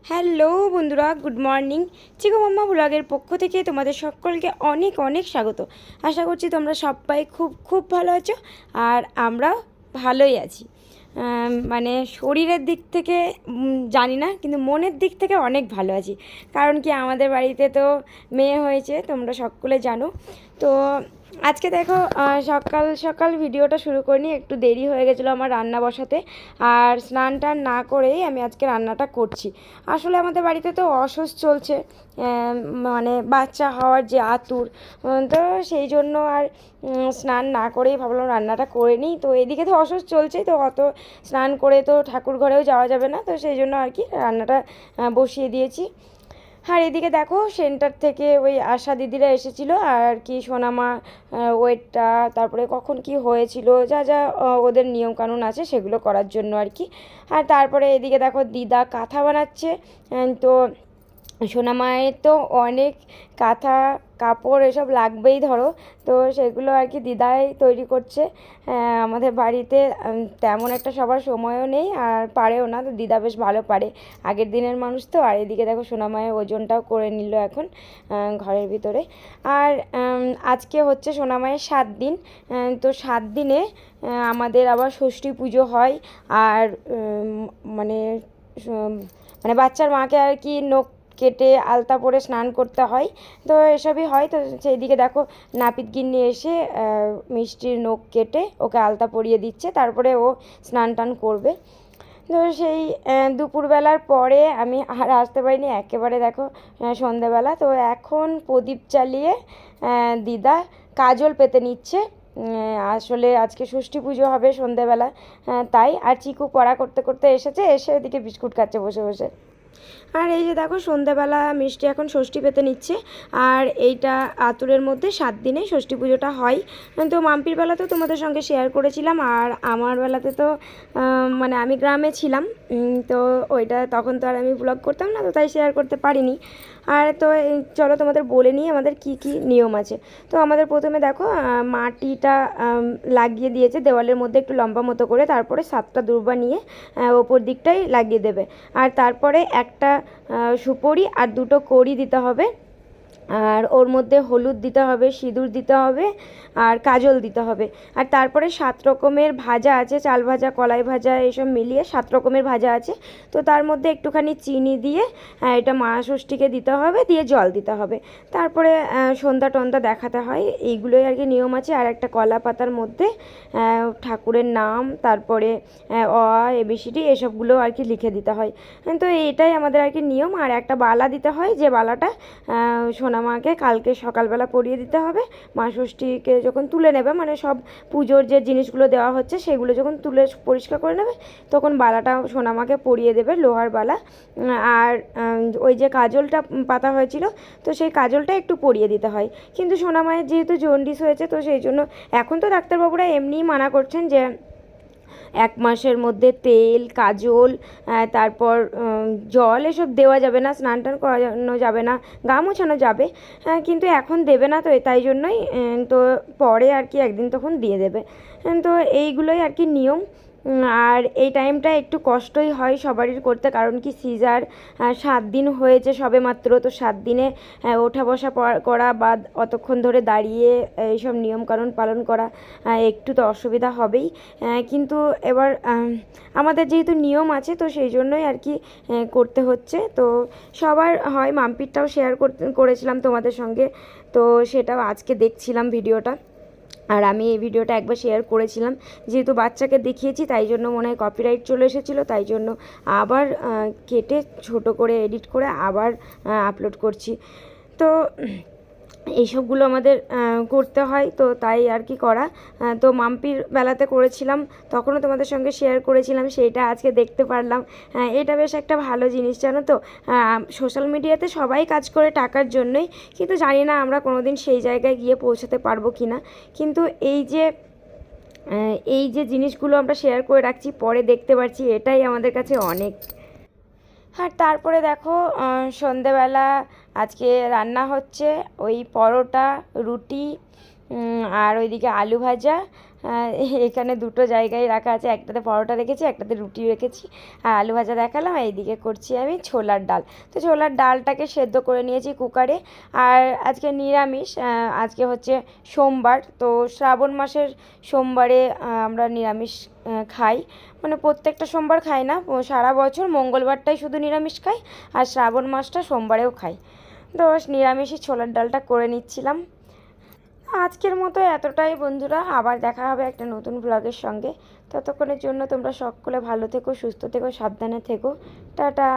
Hello বন্ধুরা, good morning. চিকু মাম্মা ব্লগের পক্ষ থেকে তোমাদের সকলকে অনেক অনেক স্বাগত। আশা করছি তোমরা সবাই খুব খুব ভালো আছো, আর আমরা ভালোই আছি। মানে শরীরের দিক থেকে জানি না, কিন্তু মনের দিক থেকে অনেক ভালো আছি। কারণ কি, আমাদের বাড়িতে তো মেয়ে হয়েছে, তোমরা সকলে জানো। তো আজকে দেখো, সকাল সকাল ভিডিওটা শুরু করিনি, একটু দেরি হয়ে গেছিলো আমার রান্না বসাতে। আর স্নান টান না করেই আমি আজকে রান্নাটা করছি। আসলে আমাদের বাড়িতে তো অসুখ চলছে, মানে বাচ্চা হওয়ার যে আতুর, তো সেই জন্য আর স্নান না করেই ভাবলাম রান্নাটা করে নিই। তো এদিকে তো অসুখ চলছে, তো অত স্নান করে তো ঠাকুর ঘরেও যাওয়া যাবে না, তো সেই জন্য আর কি রান্নাটা বসিয়ে দিয়েছি। আর এদিকে দেখো, সেন্টার থেকে ওই আশা দিদিরা এসেছিলো, আর কি সোনামা ওয়েটটা, তারপরে কখন কি হয়েছিল, যা যা ওদের নিয়মকানুন আছে সেগুলো করার জন্য আর কি। আর তারপরে এদিকে দেখো, দিদা কাঁথা বানাচ্ছে। তো সোনামায়ের তো অনেক কাঁথা কাপড় এসব লাগবেই ধরো, তো সেগুলো আর কি দিদাই তৈরি করছে। আমাদের বাড়িতে তেমন একটা সবার সময়ও নেই, আর পারেও না, তো দিদা বেশ ভালো পারে, আগের দিনের মানুষ তো। আর এদিকে দেখো, সোনামায়ের ওজনটাও করে নিল এখন ঘরের ভিতরে। আর আজকে হচ্ছে সোনামায়ের 7 দিন। তো 7 দিনে আমাদের আবার ষষ্ঠী পুজো হয়। আর মানে মানে বাচ্চার মাকে আর কি নখ কেটে আলতা পরে স্নান করতে হয়, তো এসবই হয়। তো সেই দিকে দেখো, নাপিত গিন্নি এসে মিষ্টির নখ কেটে ওকে আলতা পরিয়ে দিচ্ছে, তারপরে ও স্নান টান করবে। তো সেই দুপুরবেলার পরে আমি আর আসতে পারিনি, একেবারে দেখো সন্ধেবেলা। তো এখন প্রদীপ জ্বালিয়ে দিদা কাজল পেতে নিচ্ছে। আসলে আজকে ষষ্ঠী পুজো হবে সন্ধেবেলা, তাই। আর চিকু পড়া করতে করতে এসেছে, এসে ওদিকে বিস্কুট খাচ্ছে বসে বসে। আর এই যে দেখো, সন্ধ্যাবেলা মিষ্টি এখন ষষ্ঠী পেতে নিচ্ছে। আর এইটা আতুরের মধ্যে 7 দিনে ষষ্ঠী পুজোটা হয়। তো মাম্পির বেলাতেও তোমাদের সঙ্গে শেয়ার করেছিলাম, আর আমার বেলাতে তো মানে আমি গ্রামে ছিলাম, তো ওইটা তখন তো আর আমি ব্লগ করতাম না, তো তাই শেয়ার করতে পারিনি। আর তো চলো তোমাদের বলে নিই আমাদের কি কি নিয়ম আছে। তো আমাদের প্রথমে দেখো, মাটিটা লাগিয়ে দিয়েছে দেওয়ালের মধ্যে একটু লম্বা মতো করে, তারপরে 7টা দূর্বা নিয়ে ওপর দিকটাই লাগিয়ে দেবে। আর তারপরে একটা সুপরি আর 2টো কড়ি দিতে হবে, আর ওর মধ্যে হলুদ দিতে হবে, সিঁদুর দিতে হবে, আর কাজল দিতে হবে। আর তারপরে 7 রকমের ভাজা আছে, চাল ভাজা, কলাই ভাজা, এসব মিলিয়ে 7 রকমের ভাজা আছে। তো তার মধ্যে একটুখানি চিনি দিয়ে এটা মা ষষ্ঠীকে দিতে হবে, দিয়ে জল দিতে হবে। তারপরে সন্ধ্যা টন্ধা দেখাতে হয়, এইগুলোই আর কি নিয়ম আছে। আর একটা কলা পাতার মধ্যে ঠাকুরের নাম, তারপরে অ এবিসিডি এসবগুলো আর কি লিখে দিতে হয়। তো এটাই আমাদের আর কি নিয়ম। আর একটা বালা দিতে হয়, যে বালাটা সোনামাকে কালকে সকালবেলা পরিয়ে দিতে হবে। মা ষষ্ঠীকে যখন তুলে নেবে, মানে সব পুজোর যে জিনিসগুলো দেওয়া হচ্ছে সেগুলো যখন তুলে পরিষ্কার করে নেবে, তখন বালাটা সোনামাকে পরিয়ে দেবে, লোহার বালা। আর ওই যে কাজলটা পাতা হয়েছিল, তো সেই কাজলটা একটু পরিয়ে দিতে হয়। কিন্তু সোনামায়ের যেহেতু জন্ডিস হয়েছে, তো সেই জন্য এখন তো ডাক্তারবাবুরা এমনিই মানা করছেন যে 1 মাসের মধ্যে তেল, কাজল, তারপর জল এসব দেওয়া যাবে না, স্নান টান করানো যাবে না, গা মোছানো যাবে, কিন্তু এখন দেবে না। তো তাই জন্যই তো পরে আর কি একদিন তখন দিয়ে দেবে। তো এইগুলোই আর কি নিয়ম। আর এই টাইমটা একটু কষ্টই হয় সবারই করতে, কারণ কি সিজার 7 দিন হয়েছে সবে মাত্র। তো 7 দিনে ওঠা বসা করা বা অতক্ষণ ধরে দাঁড়িয়ে এইসব নিয়মকানুন পালন করা একটু তো অসুবিধা হবেই। কিন্তু এবার আমাদের যেহেতু নিয়ম আছে, তো সেই জন্যই আর কি করতে হচ্ছে। তো সবার হয়, মাম্পিরটাও শেয়ার করেছিলাম তোমাদের সঙ্গে, তো সেটাও আজকে দেখছিলাম ভিডিওটা। আর আমি এই ভিডিওটা একবার শেয়ার করেছিলাম, যেহেতু বাচ্চাকে দেখিয়েছি তাই জন্য মনে হয় কপিরাইট চলে এসেছিলো, তাই জন্য আবার কেটে ছোট করে এডিট করে আবার আপলোড করছি। তো এইসবগুলো আমাদের করতে হয়, তো তাই আর কি করা। তো মাম্পির বেলাতে করেছিলাম, তখনও তোমাদের সঙ্গে শেয়ার করেছিলাম, সেইটা আজকে দেখতে পারলাম। এটা বেশ একটা ভালো জিনিস, জানো তো। সোশ্যাল মিডিয়াতে সবাই কাজ করে টাকার জন্যই, কিন্তু জানি না আমরা কোনো দিন সেই জায়গায় গিয়ে পৌঁছাতে পারবো কি না। কিন্তু এই যে জিনিসগুলো আমরা শেয়ার করে রাখছি, পরে দেখতে পাচ্ছি, এটাই আমাদের কাছে অনেক। আর তারপরে দেখো, সন্ধেবেলা আজকে রান্না হচ্ছে ওই পরোটা, রুটি, আর ওইদিকে আলু ভাজা, এখানে দুটো জায়গায় রাখা আছে, একটাতে পরোটা রেখেছি, একটাতে রুটি রেখেছি, আর আলু ভাজা দেখালাম। এইদিকে করছি আমি ছোলার ডাল। তো ছোলার ডালটাকে সেদ্ধ করে নিয়েছি কুকারে। আর আজকে নিরামিষ, আজকে হচ্ছে সোমবার, তো শ্রাবণ মাসের সোমবারে আমরা নিরামিষ খাই, মানে প্রত্যেকটা সোমবার খাই না, সারা বছর মঙ্গলবারটাই শুধু নিরামিষ খাই, আর শ্রাবণ মাসটা সোমবারেও খাই। তো নিরামিষই ছোলার ডালটা করে নিচ্ছিলাম। আজকের মতো এতটাই বন্ধুরা, আবার দেখা হবে একটা নতুন ব্লগের সঙ্গে। ততক্ষণের জন্য তোমরা সকলে ভালো থেকো, সুস্থ থেকো, সাবধানে থেকো। টাটা।